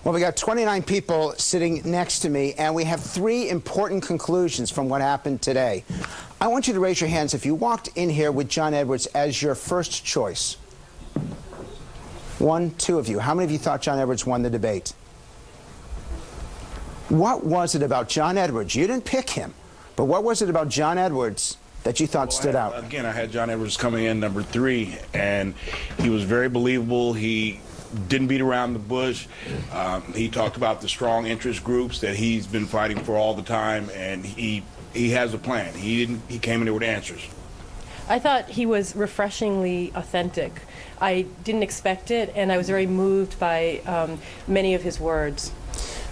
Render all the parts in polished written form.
Well, we got 29 people sitting next to me, and we have 3 important conclusions from what happened today. I want you to raise your hands if you walked in here with John Edwards as your first choice. 1, 2 of you. How many of you thought John Edwards won the debate? What was it about John Edwards? You didn't pick him, but what was it about John Edwards that you thought stood out? Again, I had John Edwards coming in number 3, and he was very believable. He didn't beat around the bush. He talked about the strong interest groups that he's been fighting for all the time, and he has a plan. He came in there with answers. I thought he was refreshingly authentic. I didn't expect it, and I was very moved by many of his words.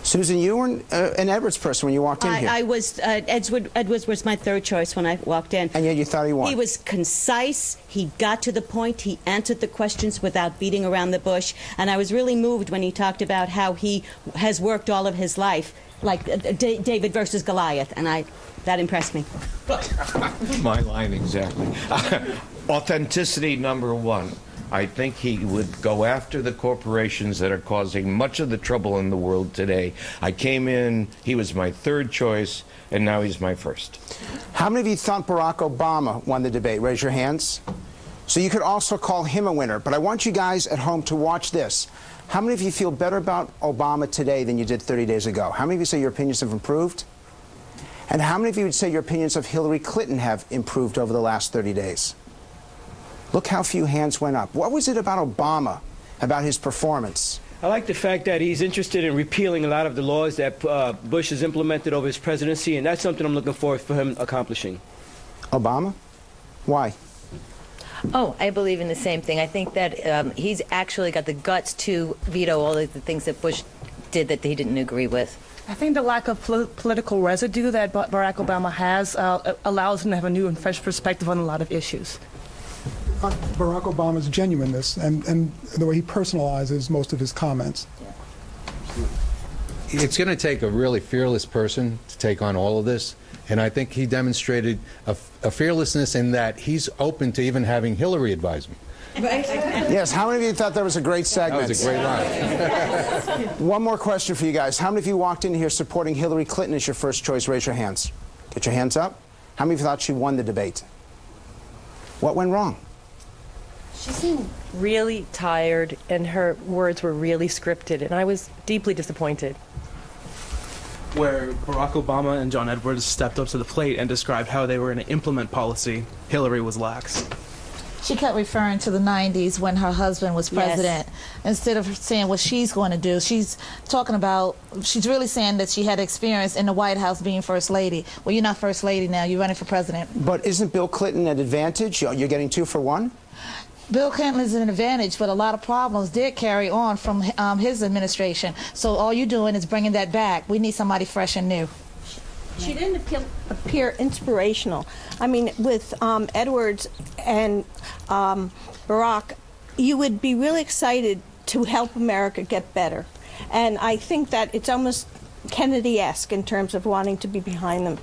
Susan, you were an Edwards person when you walked in here. I was, Edwards was my third choice when I walked in. And yet you thought he won. He was concise, he got to the point, he answered the questions without beating around the bush, and I was really moved when he talked about how he has worked all of his life, like David versus Goliath, and that impressed me. My line exactly. Authenticity, number 1. I think he would go after the corporations that are causing much of the trouble in the world today. I came in, he was my third choice, and now he's my first. How many of you thought Barack Obama won the debate? Raise your hands. So you could also call him a winner, but I want you guys at home to watch this. How many of you feel better about Obama today than you did 30 days ago? How many of you say your opinions have improved? And how many of you would say your opinions of Hillary Clinton have improved over the last 30 days? Look how few hands went up. What was it about Obama, about his performance? I like the fact that he's interested in repealing a lot of the laws that Bush has implemented over his presidency, and that's something I'm looking forward for him accomplishing. Obama? Why? Oh, I believe in the same thing. I think that he's actually got the guts to veto all of the things that Bush did that he didn't agree with. I think the lack of political residue that Barack Obama has allows him to have a new and fresh perspective on a lot of issues. Barack Obama's genuineness and the way he personalizes most of his comments. It's going to take a really fearless person to take on all of this, and I think he demonstrated a fearlessness in that he's open to even having Hillary advise him. Right. Yes, how many of you thought that was a great segment? That was a great line. One more question for you guys. How many of you walked in here supporting Hillary Clinton as your first choice? Raise your hands. Get your hands up. How many of you thought she won the debate? What went wrong? She seemed really tired, and her words were really scripted, and I was deeply disappointed. Where Barack Obama and John Edwards stepped up to the plate and described how they were going to implement policy, Hillary was lax. She kept referring to the 90s when her husband was president. Yes. Instead of saying what she's going to do, she's talking about, she's really saying that she had experience in the White House being first lady. Well, you're not first lady now, you're running for president. But isn't Bill Clinton an advantage? You're getting 2 for 1? Bill Clinton is an advantage, but a lot of problems did carry on from his administration. So all you're doing is bringing that back. We need somebody fresh and new. She didn't appear inspirational. I mean, with Edwards and Barack, you would be really excited to help America get better. And I think that it's almost Kennedy-esque in terms of wanting to be behind them.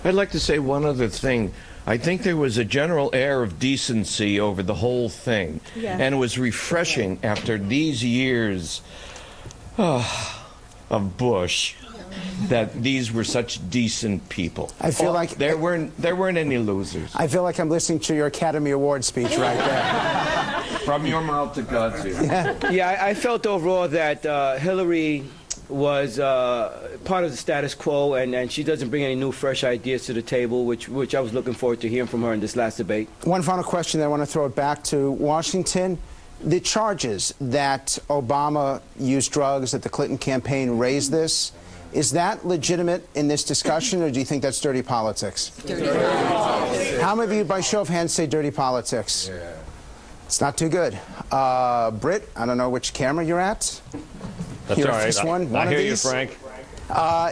I'd like to say one other thing. I think there was a general air of decency over the whole thing. Yeah. And it was refreshing after these years of Bush that these were such decent people. I feel like there weren't any losers. I feel like I'm listening to your Academy Award speech right there. From your mouth to God's ear. Yeah, I felt overall that Hillary was part of the status quo, and she doesn't bring any new, fresh ideas to the table, which I was looking forward to hearing from her in this last debate. One final question that I want to throw it back to Washington. The charges that Obama used drugs, that the Clinton campaign raised this, is that legitimate in this discussion, or do you think that's dirty politics? Dirty politics. How many of you, by show of hands, say dirty politics? Yeah. It's not too good. Britt, I don't know which camera you're at. That's all right. One I of hear these. you, Frank.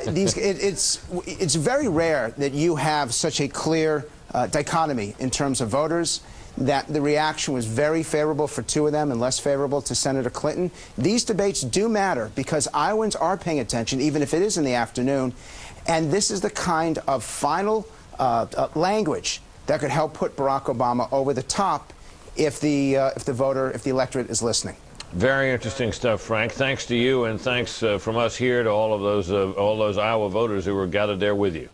It's very rare that you have such a clear dichotomy in terms of voters, that the reaction was very favorable for 2 of them and less favorable to Senator Clinton. These debates do matter because Iowans are paying attention, even if it is in the afternoon, and this is the kind of final language that could help put Barack Obama over the top if the electorate is listening. Very interesting stuff, Frank. Thanks to you, and thanks from us here to all of those Iowa voters who were gathered there with you.